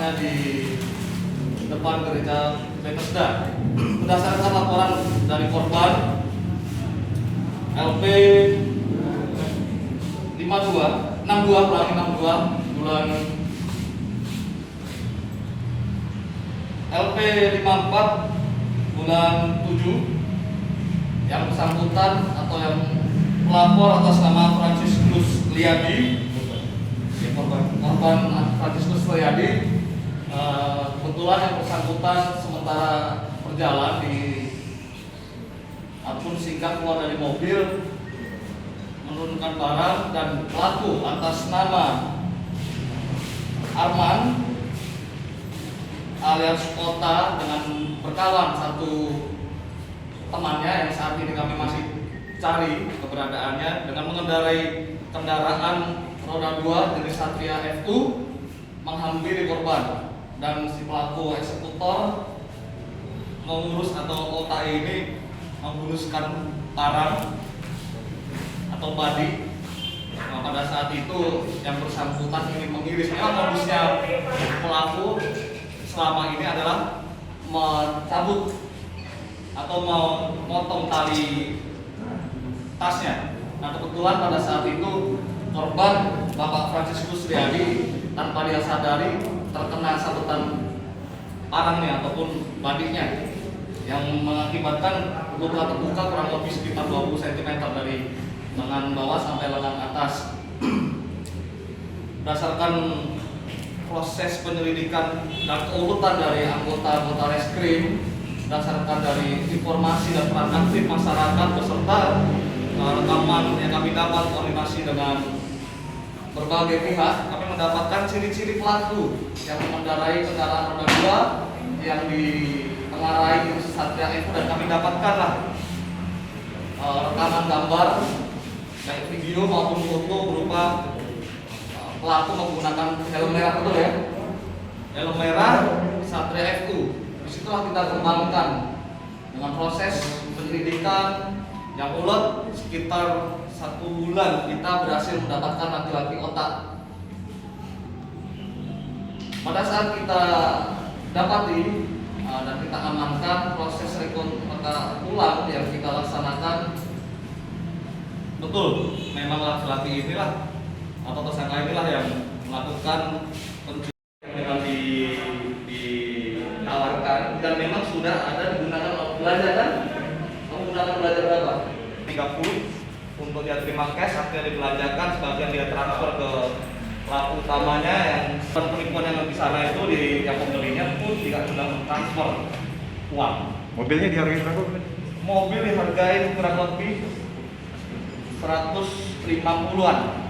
tepatnya di depan gereja Bethesda. Berdasarkan laporan dari korban LP 62 bulan LP 54 bulan 7 yang bersangkutan atau yang pelapor atas nama Franciscus Liadi, korban Franciscus Liadi, kebetulan yang bersangkutan sementara berjalan di pun singkat keluar dari mobil menurunkan barang, dan pelaku atas nama Arman alias Kota dengan berkawan satu temannya yang saat ini kami masih cari keberadaannya dengan mengendarai kendaraan roda 2 jenis Satria F2 menghampiri korban, dan si pelaku eksekutor mengurus atau Kota ini menghunuskan parang atau badi. Nah, pada saat itu yang bersangkutan ingin mengiris. Memang modusnya pelaku selama ini adalah mencabut atau memotong tali tasnya. Nah, kebetulan pada saat itu korban Bapak Franciscus Liadi tanpa dia sadari terkena sabetan parangnya ataupun badinya yang mengakibatkan luka terbuka kurang lebih sekitar 20 cm dari lengan bawah sampai lengan atas. Berdasarkan proses penyelidikan dan keurutan dari anggota reskrim, berdasarkan dari informasi dan peran aktif masyarakat beserta rekaman yang kami dapat koordinasi dengan berbagai pihak, kami mendapatkan ciri-ciri pelaku yang mengendarai kendaraan roda 2 yang dikendarai Satria F, dan kami dapatkanlah rekaman gambar baik video maupun foto berupa pelaku menggunakan helm merah, betul ya? Helm merah Satria F2. Disitulah kita kembangkan dengan proses penyelidikan yang ulet sekitar 1 bulan kita berhasil mendapatkan laki-laki otak. Pada saat kita dapati dan kita amankan, proses rekonstruksi ulang yang kita laksanakan, betul memang laki-laki inilah atau tersangka inilah yang melakukan pencurian yang ditawarkan, dan memang sudah ada digunakan belanja, kan? Menggunakan belanja berapa? 30 untuk dia terima cash, akhirnya dibelanjakan, sebagian dia transfer ke pelaku utamanya yang penipuan yang di sana itu yang pembelinya pun tidak sudah mentransfer uang. Mobilnya dihargai berapa? Mobil dihargai kurang lebih 150-an.